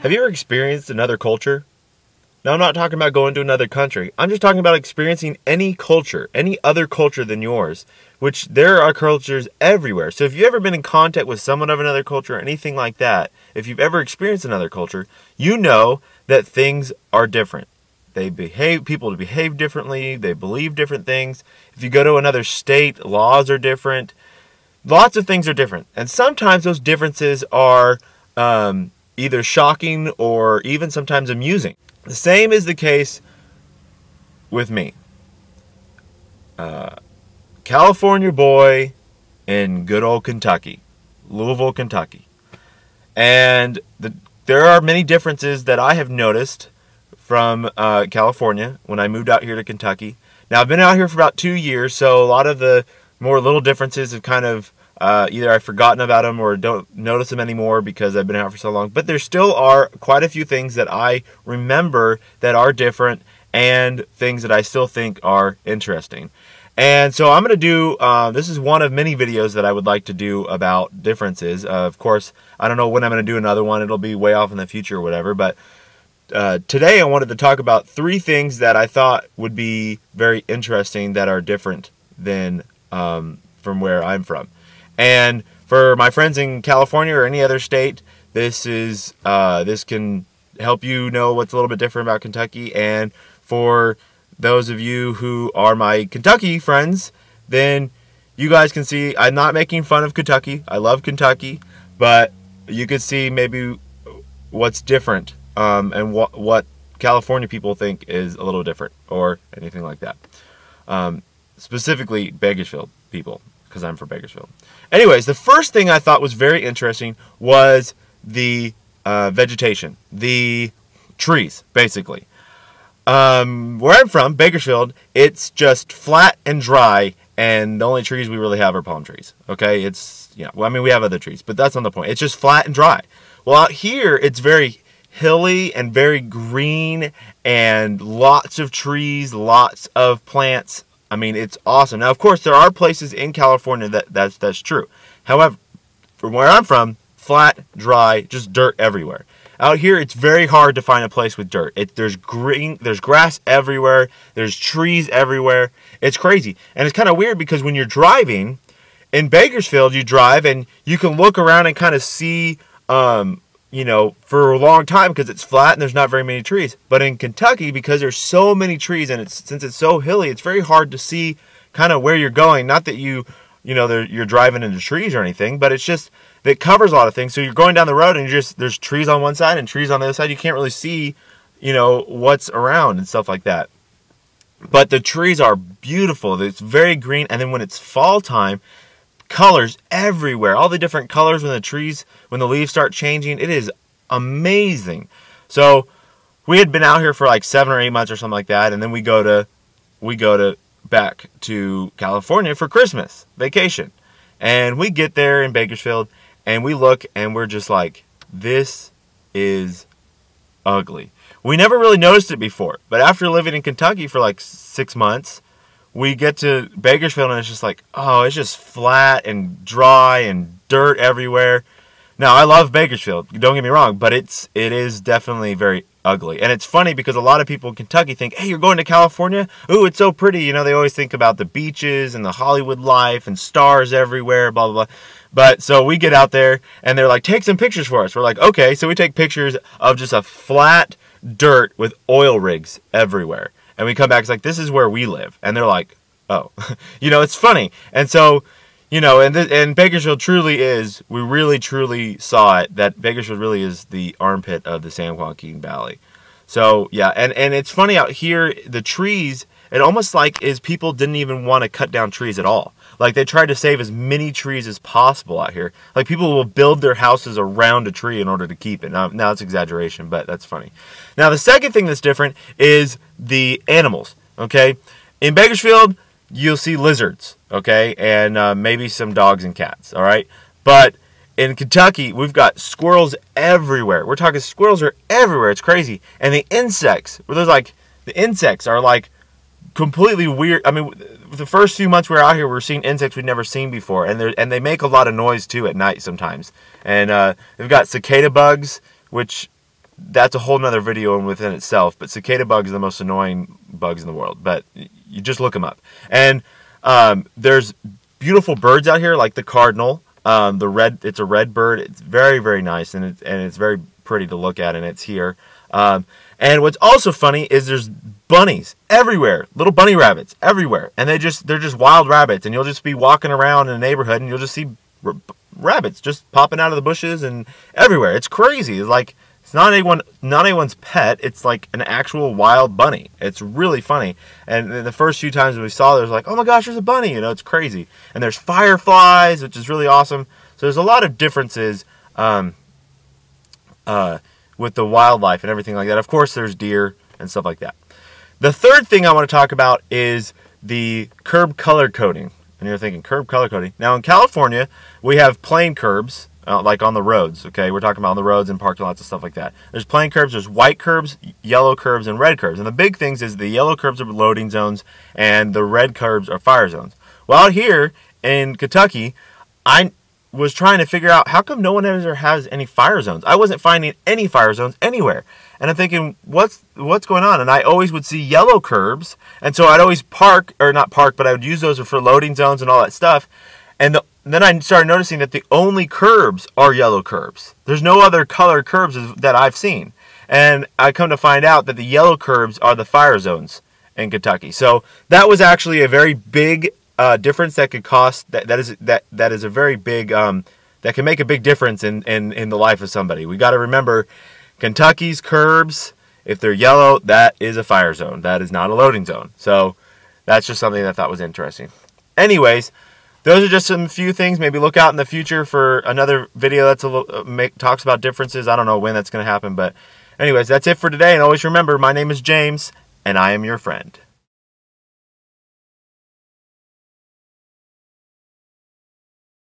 Have you ever experienced another culture? Now, I'm not talking about going to another country. I'm just talking about experiencing any culture, any other culture than yours, which there are cultures everywhere. So if you've ever been in contact with someone of another culture or anything like that, if you've ever experienced another culture, you know that things are different. People behave differently, they believe different things. If you go to another state, laws are different. Lots of things are different. And sometimes those differences are either shocking or even sometimes amusing. The same is the case with me. California boy in good old Kentucky, Louisville, Kentucky. And there are many differences that I have noticed from California when I moved out here to Kentucky. Now, I've been out here for about 2 years, so a lot of the more little differences have kind of either I've forgotten about them or don't notice them anymore because I've been out for so long. But there still are quite a few things that I remember that are different and things that I still think are interesting. And so I'm going to do, this is one of many videos that I would like to do about differences. Of course, I don't know when I'm going to do another one. It'll be way off in the future or whatever. But today I wanted to talk about 3 things that I thought would be very interesting that are different than from where I'm from. And for my friends in California or any other state, this can help you know what's a little bit different about Kentucky. And for those of you who are my Kentucky friends, then you guys can see I'm not making fun of Kentucky. I love Kentucky, but you could see maybe what's different and what California people think is a little different or anything like that. Specifically Bakersfield people, because I'm from Bakersfield. Anyways, the first thing I thought was very interesting was the vegetation, the trees, basically. Where I'm from, Bakersfield, it's just flat and dry, and the only trees we really have are palm trees. Okay, well, I mean, we have other trees, but that's not the point. It's just flat and dry. Well, out here, it's very hilly and very green, and lots of trees, lots of plants. I mean, it's awesome. Now, of course, there are places in California that's true. However, from where I'm from, flat, dry, just dirt everywhere. Out here, it's very hard to find a place with dirt. There's grass everywhere. There's trees everywhere. It's crazy. And it's kind of weird because when you're driving, in Bakersfield, you drive and you can look around and kind of see, for a long time because it's flat and there's not very many trees. But in Kentucky, because there's so many trees and since it's so hilly, it's very hard to see kind of where you're going. Not that you're driving into trees or anything, but it's just that it covers a lot of things. So you're going down the road and there's trees on one side and trees on the other side. You can't really see, what's around and stuff like that. But the trees are beautiful. It's very green. And then when it's fall time, colors everywhere, all the different colors when the leaves start changing. It is amazing. So we had been out here for like 7 or 8 months or something like that, and then we go back to California for Christmas vacation. And we get there in Bakersfield and we look and we're just like, this is ugly. We never really noticed it before, but after living in Kentucky for like 6 months, we get to Bakersfield and it's just like, oh, it's just flat and dry and dirt everywhere. Now, I love Bakersfield, don't get me wrong, but it is definitely very ugly. And it's funny because a lot of people in Kentucky think, hey, you're going to California? Ooh, it's so pretty. They always think about the beaches and the Hollywood life and stars everywhere, blah, blah, blah. But so we get out there and they're like, take some pictures for us. We're like, okay. So we take pictures of just a flat dirt with oil rigs everywhere. And we come back, it's like, this is where we live. And they're like, oh, it's funny. And so, and Bakersfield truly is, we really truly saw it, that Bakersfield really is the armpit of the San Joaquin Valley. So, yeah, and it's funny out here, the trees, it almost like people didn't even want to cut down trees at all. Like, they tried to save as many trees as possible out here. Like, people will build their houses around a tree in order to keep it. Now it's exaggeration, but that's funny. Now, the second thing that's different is the animals, okay? In Bakersfield, you'll see lizards, okay? And maybe some dogs and cats, all right? But in Kentucky, we've got squirrels everywhere. We're talking squirrels are everywhere. It's crazy. And the insects are like completely weird. I mean, the first few months we were out here, we were seeing insects we'd never seen before, and they make a lot of noise too at night sometimes. And they've got cicada bugs, which that's a whole nother video within itself. But cicada bugs are the most annoying bugs in the world. But you just look them up. And there's beautiful birds out here, like the cardinal. It's a red bird. It's very, very nice, and it's very pretty to look at, and it's here. And what's also funny is there's bunnies everywhere, little bunny rabbits everywhere, and they're just wild rabbits, and you'll just be walking around in a neighborhood, and you'll just see rabbits just popping out of the bushes and everywhere. It's crazy. It's like it's not anyone's pet. It's like an actual wild bunny. It's really funny. And the first few times we saw, there's like, oh my gosh, there's a bunny. You know, it's crazy. And there's fireflies, which is really awesome. So there's a lot of differences with the wildlife and everything like that. Of course, there's deer and stuff like that. The third thing I want to talk about is the curb color coding. And you're thinking, curb color coding. Now, in California, we have plain curbs, like on the roads, okay? We're talking about on the roads and parking lots and stuff like that. There's plain curbs, there's white curbs, yellow curbs, and red curbs. And the big things is the yellow curbs are loading zones, and the red curbs are fire zones. Well, out here in Kentucky, I was trying to figure out how come no one ever has any fire zones. I wasn't finding any fire zones anywhere. And I'm thinking, what's going on? And I always would see yellow curbs, and so I'd always not park, but I would use those for loading zones and all that stuff. And then I started noticing that the only curbs are yellow curbs. There's no other color curbs that I've seen. And I come to find out that the yellow curbs are the fire zones in Kentucky. So that was actually a very big difference that could cost. That is a very big that can make a big difference in the life of somebody. We got to remember, Kentucky's curbs, if they're yellow, that is a fire zone. That is not a loading zone. So that's just something that I thought was interesting. Anyways, those are just some few things. Maybe look out in the future for another video that's talks about differences. I don't know when that's going to happen, but anyways, that's it for today. And always remember, my name is James, and I am your friend.